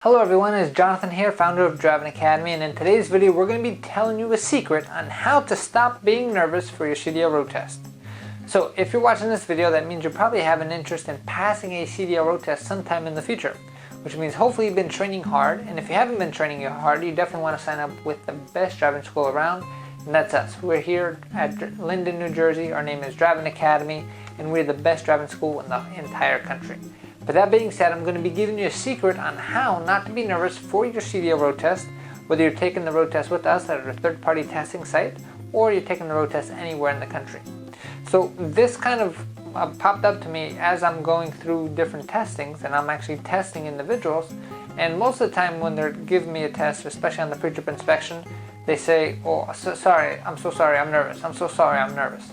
Hello everyone, it's Jonathan here, founder of Driving Academy, and in today's video we're going to be telling you a secret on how to stop being nervous for your CDL road test. So if you're watching this video, that means you probably have an interest in passing a CDL road test sometime in the future, which means hopefully you've been training hard, and if you haven't been training hard, you definitely want to sign up with the best driving school around, and that's us. We're here at Linden, New Jersey. Our name is Driving Academy, and we're the best driving school in the entire country. But that being said, I'm going to be giving you a secret on how not to be nervous for your CDL road test, whether you're taking the road test with us at our third-party testing site or you're taking the road test anywhere in the country. So this kind of popped up to me as I'm going through different testings, and I'm actually testing individuals, and most of the time when they're giving me a test, especially on the pre-trip inspection, they say, "Oh, I'm so sorry, I'm nervous, I'm so sorry, I'm nervous."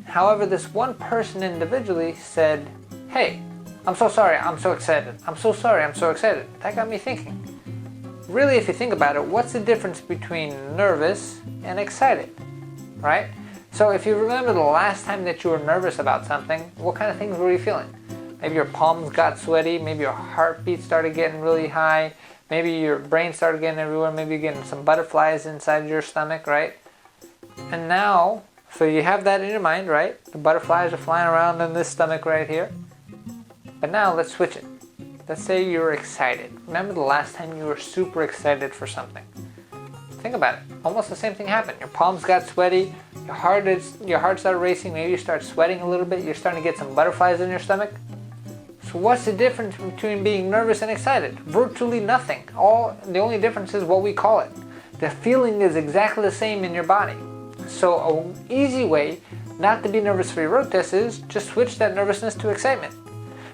However, this one person individually said, "Hey, I'm so sorry, I'm so excited. I'm so sorry, I'm so excited." That got me thinking. Really, if you think about it, what's the difference between nervous and excited, right? So if you remember the last time that you were nervous about something, what kind of things were you feeling? Maybe your palms got sweaty, maybe your heartbeat started getting really high, maybe your brain started getting everywhere, maybe you're getting some butterflies inside your stomach, right? And now, so you have that in your mind, right? The butterflies are flying around in this stomach right here. But now let's switch it. Let's say you're excited. Remember the last time you were super excited for something? Think about it. Almost the same thing happened. Your palms got sweaty, your heart started racing, maybe you start sweating a little bit, you're starting to get some butterflies in your stomach. So what's the difference between being nervous and excited? Virtually nothing. The only difference is what we call it. The feeling is exactly the same in your body. So an easy way not to be nervous for your road test is just switch that nervousness to excitement.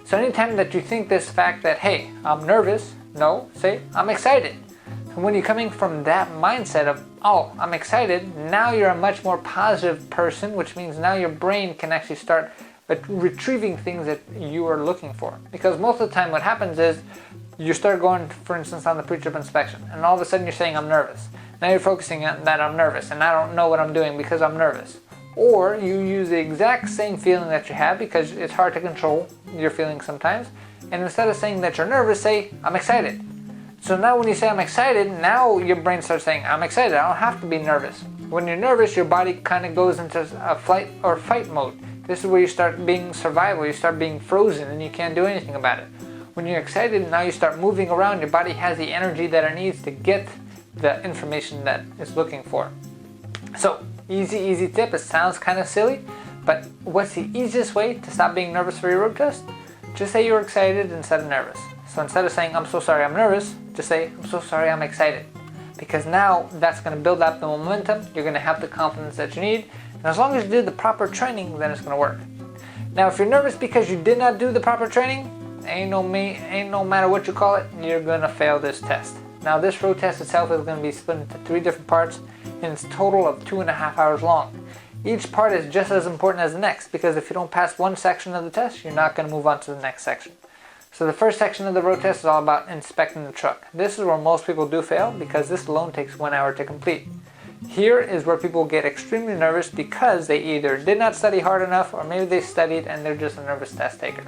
So anytime that you think this fact that, hey, I'm nervous, no, say, I'm excited. And when you're coming from that mindset of, oh, I'm excited, now you're a much more positive person, which means now your brain can actually start retrieving things that you are looking for. Because most of the time what happens is you start going, for instance, on the pre-trip inspection, and all of a sudden you're saying, I'm nervous. Now you're focusing on that I'm nervous, and I don't know what I'm doing because I'm nervous. Or you use the exact same feeling that you have, because it's hard to control your feelings sometimes, and instead of saying that you're nervous, say, I'm excited. So now when you say I'm excited, now your brain starts saying, I'm excited, I don't have to be nervous. When you're nervous, your body kind of goes into a flight or fight mode. This is where you start being survival, you start being frozen and you can't do anything about it. When you're excited, now you start moving around, your body has the energy that it needs to get the information that it's looking for. So, easy tip. It sounds kind of silly, but what's the easiest way to stop being nervous for your road test? Just say you're excited instead of nervous. So instead of saying, I'm so sorry, I'm nervous, just say, I'm so sorry, I'm excited. Because now that's going to build up the momentum, you're going to have the confidence that you need, and as long as you did the proper training, then it's going to work. Now if you're nervous because you did not do the proper training, ain't no matter what you call it, you're going to fail this test. Now this road test itself is going to be split into 3 different parts, and it's a total of 2.5 hours long. Each part is just as important as the next, because if you don't pass one section of the test, you're not going to move on to the next section. So the first section of the road test is all about inspecting the truck. This is where most people do fail, because this alone takes 1 hour to complete. Here is where people get extremely nervous because they either did not study hard enough, or maybe they studied and they're just a nervous test taker.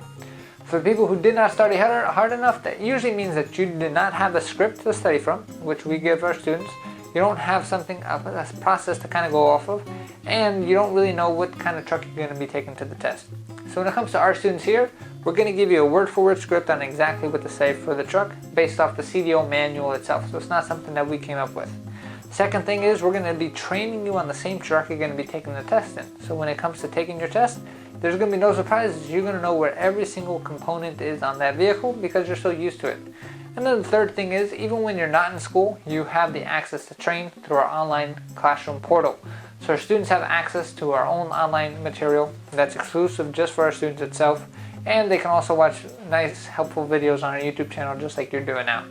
For people who did not study hard enough, that usually means that you did not have a script to study from, which we give our students. You don't have something, a process to kind of go off of, and you don't really know what kind of truck you're going to be taking to the test. So when it comes to our students here, we're going to give you a word-for-word script on exactly what to say for the truck based off the CDL manual itself, so it's not something that we came up with. Second thing is, we're going to be training you on the same truck you're going to be taking the test in. So when it comes to taking your test, there's going to be no surprises. You're going to know where every single component is on that vehicle because you're so used to it. And then the third thing is, even when you're not in school, you have the access to train through our online classroom portal. So our students have access to our own online material that's exclusive just for our students itself, and they can also watch nice, helpful videos on our YouTube channel just like you're doing now.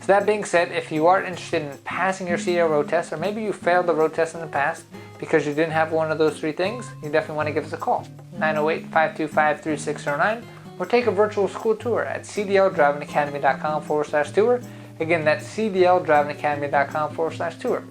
So that being said, if you are interested in passing your CDL road test, or maybe you failed the road test in the past because you didn't have one of those 3 things, you definitely want to give us a call, 908-525-3609, or take a virtual school tour at cdldrivingacademy.com/tour. Again, that's cdldrivingacademy.com/tour.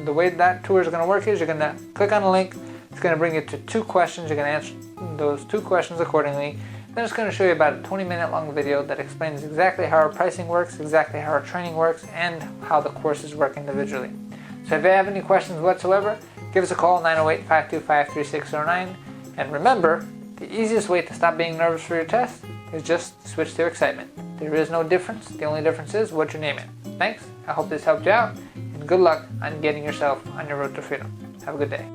The way that tour is going to work is you're going to click on a link. It's going to bring you to 2 questions. You're going to answer those 2 questions accordingly. Then it's going to show you about a 20-minute long video that explains exactly how our pricing works, exactly how our training works, and how the courses work individually. So if you have any questions whatsoever, give us a call, 908-525-3609. And remember, the easiest way to stop being nervous for your test is just switch to excitement. There is no difference. The only difference is what you name it. Thanks. I hope this helped you out, and good luck on getting yourself on your road to freedom. Have a good day.